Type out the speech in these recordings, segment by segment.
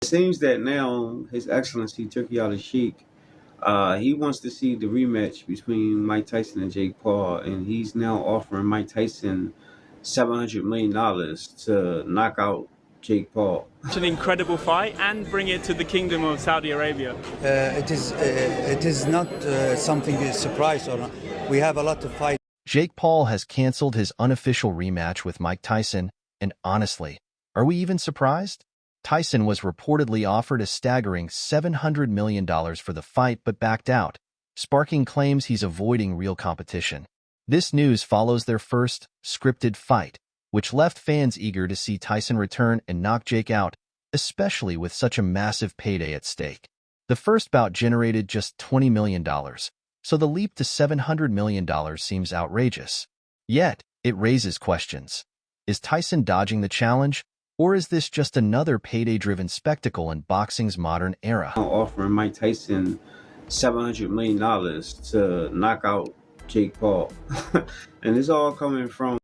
Seems that now His Excellency Turkey Al Sheikh, he wants to see the rematch between Mike Tyson and Jake Paul, and he's now offering Mike Tyson $700 million to knock out Jake Paul. It's an incredible fight and bring it to the Kingdom of Saudi Arabia. It is not something to surprise or not. We have a lot to fight. Jake Paul has canceled his unofficial rematch with Mike Tyson, and honestly, are we even surprised? Tyson was reportedly offered a staggering $700 million for the fight but backed out, sparking claims he's avoiding real competition. This news follows their first scripted fight, which left fans eager to see Tyson return and knock Jake out, especially with such a massive payday at stake. The first bout generated just $20 million, so the leap to $700 million seems outrageous. Yet, it raises questions. Is Tyson dodging the challenge, or is this just another payday-driven spectacle in boxing's modern era? Offering Mike Tyson $700 million to knock out Jake Paul. And it's all coming from...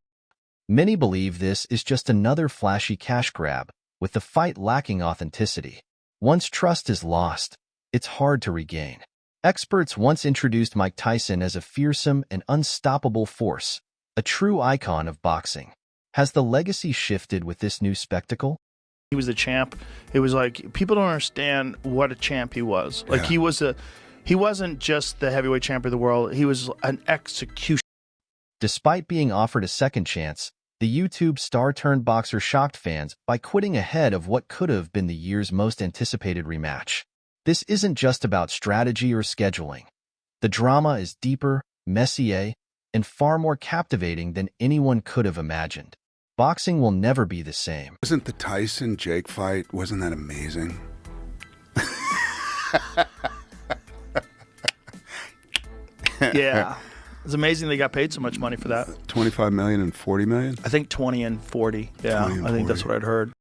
Many believe this is just another flashy cash grab, with the fight lacking authenticity. Once trust is lost, it's hard to regain. Experts once introduced Mike Tyson as a fearsome and unstoppable force, a true icon of boxing. Has the legacy shifted with this new spectacle? He was the champ. It was like, people don't understand what a champ he was. Like, he wasn't just the heavyweight champion of the world. He was an executioner. Despite being offered a second chance, the YouTube star-turned-boxer shocked fans by quitting ahead of what could have been the year's most anticipated rematch. This isn't just about strategy or scheduling. The drama is deeper, messier, and far more captivating than anyone could have imagined. Boxing will never be the same. Wasn't the Tyson-Jake fight, wasn't that amazing? Yeah. It's amazing they got paid so much money for that. 25 million and 40 million? I think 20 and 40. Yeah, 20 and I think 40. that's what I'd heard.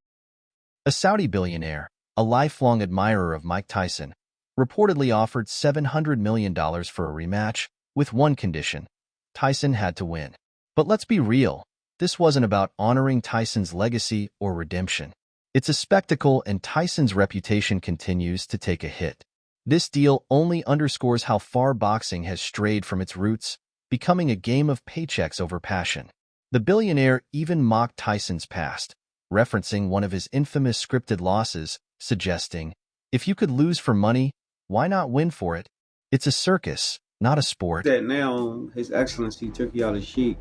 A Saudi billionaire, a lifelong admirer of Mike Tyson, reportedly offered $700 million for a rematch, with one condition: Tyson had to win. But let's be real, this wasn't about honoring Tyson's legacy or redemption. It's a spectacle, and Tyson's reputation continues to take a hit. This deal only underscores how far boxing has strayed from its roots, becoming a game of paychecks over passion. The billionaire even mocked Tyson's past, referencing one of his infamous scripted losses, suggesting, "If you could lose for money, why not win for it? It's a circus, not a sport." That now His Excellency Turkey Al Sheikh,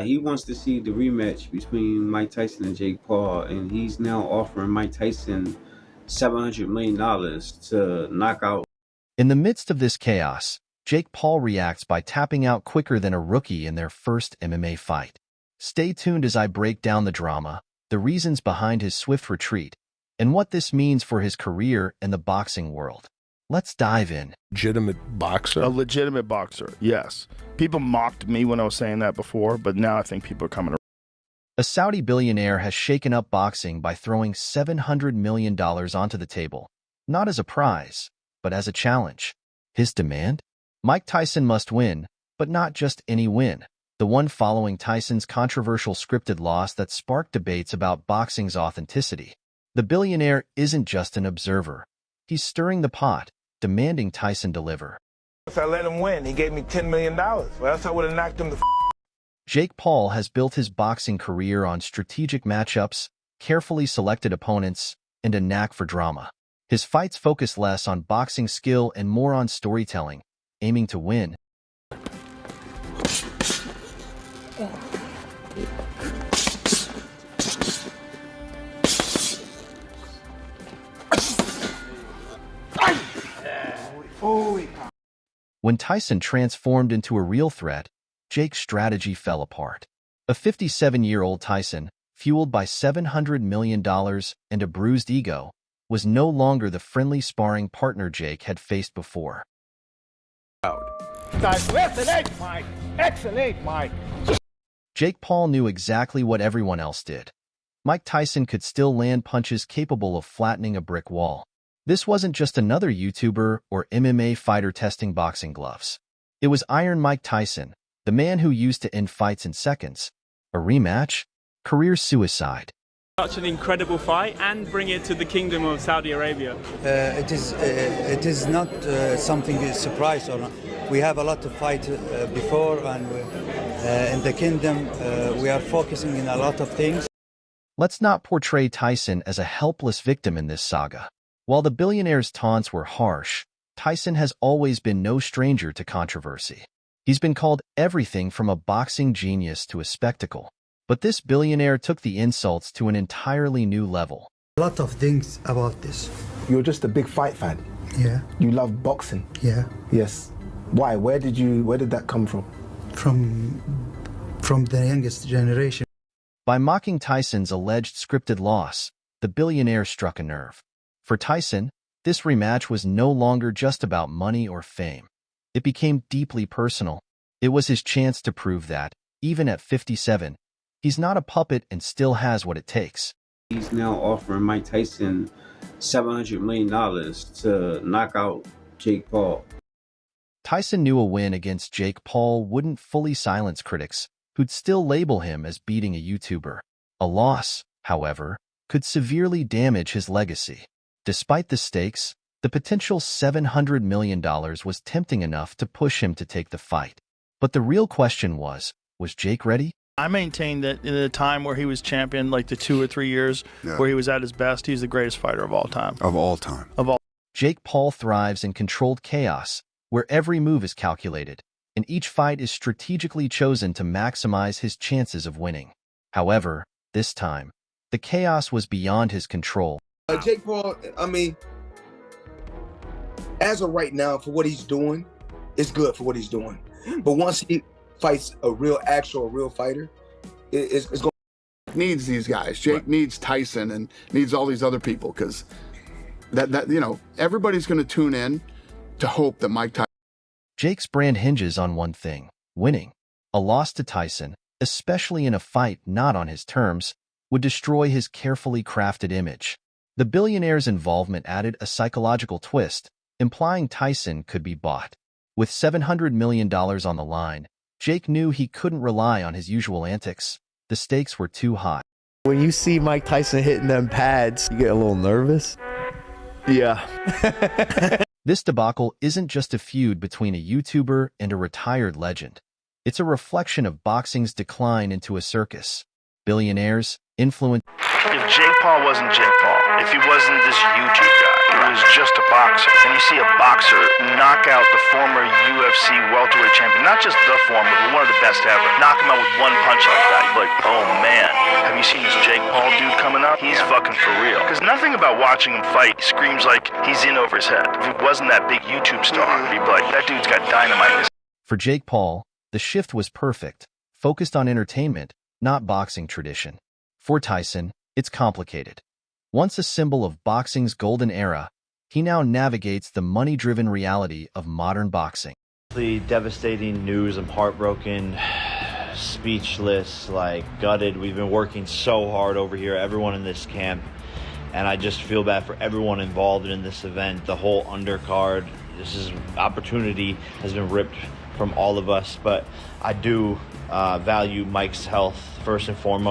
he wants to see the rematch between Mike Tyson and Jake Paul, and he's now offering Mike Tyson $700 million to knock out. In the midst of this chaos, Jake Paul reacts by tapping out quicker than a rookie in their first MMA fight. Stay tuned as I break down the drama, the reasons behind his swift retreat, and what this means for his career and the boxing world. Let's dive in. Legitimate boxer? A legitimate boxer, yes. People mocked me when I was saying that before, but now I think people are coming around. A Saudi billionaire has shaken up boxing by throwing $700 million onto the table, not as a prize, but as a challenge. His demand? Mike Tyson must win, but not just any win. The one following Tyson's controversial scripted loss that sparked debates about boxing's authenticity. The billionaire isn't just an observer. He's stirring the pot, demanding Tyson deliver. If I let him win, he gave me $10 million. Well, else I would have knocked him the Jake Paul has built his boxing career on strategic matchups, carefully selected opponents, and a knack for drama. His fights focus less on boxing skill and more on storytelling, aiming to win. When Tyson transformed into a real threat, Jake's strategy fell apart. A 57-year-old Tyson, fueled by $700 million and a bruised ego, was no longer the friendly sparring partner Jake had faced before. Excellent, Mike. Excellent, Mike. Jake Paul knew exactly what everyone else did. Mike Tyson could still land punches capable of flattening a brick wall. This wasn't just another YouTuber or MMA fighter testing boxing gloves. It was Iron Mike Tyson, the man who used to end fights in seconds. A rematch? Career suicide. Such an incredible fight and bring it to the Kingdom of Saudi Arabia. It is not something is surprise or not. We have a lot of fight before, and in the kingdom we are focusing in a lot of things. Let's not portray Tyson as a helpless victim in this saga. While the billionaire's taunts were harsh, Tyson has always been no stranger to controversy. He's been called everything from a boxing genius to a spectacle. But this billionaire took the insults to an entirely new level. A lot of things about this. You're just a big fight fan. Yeah. You love boxing. Yeah. Yes. Why? Where did that come from? From the youngest generation. By mocking Tyson's alleged scripted loss, the billionaire struck a nerve. For Tyson, this rematch was no longer just about money or fame. It became deeply personal. It was his chance to prove that, even at 57, he's not a puppet and still has what it takes. He's now offering Mike Tyson $700 million to knock out Jake Paul. Tyson knew a win against Jake Paul wouldn't fully silence critics, who'd still label him as beating a YouTuber. A loss, however, could severely damage his legacy. Despite the stakes, the potential $700 million was tempting enough to push him to take the fight. But the real question was Jake ready? I maintain that in the time where he was champion, like the 2 or 3 years where he was at his best, he's the greatest fighter of all time. Of all time. Jake Paul thrives in controlled chaos, where every move is calculated, and each fight is strategically chosen to maximize his chances of winning. However, this time, the chaos was beyond his control. Jake Paul, I mean, as of right now, for what he's doing, it's good for what he's doing. But once he fights a real fighter, it's going needs these guys. Jake needs Tyson and needs all these other people, because that you know, everybody's going to tune in to hope that Mike Tyson. Jake's brand hinges on one thing: winning. A loss to Tyson, especially in a fight not on his terms, would destroy his carefully crafted image. The billionaire's involvement added a psychological twist, implying Tyson could be bought. With $700 million on the line, Jake knew he couldn't rely on his usual antics. The stakes were too high. When you see Mike Tyson hitting them pads, you get a little nervous? Yeah. This debacle isn't just a feud between a YouTuber and a retired legend. It's a reflection of boxing's decline into a circus. Billionaires, influence. If Jake Paul wasn't Jake Paul, if he wasn't this YouTube guy, he was just a boxer, and you see a boxer knock out the former UFC welterweight champion, not just the former, but one of the best ever, knock him out with one punch like that, you'd be like, oh man, have you seen this Jake Paul dude coming up? He's fucking for real. Because nothing about watching him fight screams like he's in over his head. If he wasn't that big YouTube star, you'd be like, that dude's got dynamite in his. For Jake Paul, the shift was perfect, focused on entertainment, not boxing tradition. For Tyson, it's complicated. Once a symbol of boxing's golden era, he now navigates the money-driven reality of modern boxing. The devastating news, I'm heartbroken, speechless, like gutted. We've been working so hard over here, everyone in this camp, and I just feel bad for everyone involved in this event, the whole undercard. This opportunity has been ripped from all of us, but I do value Mike's health first and foremost.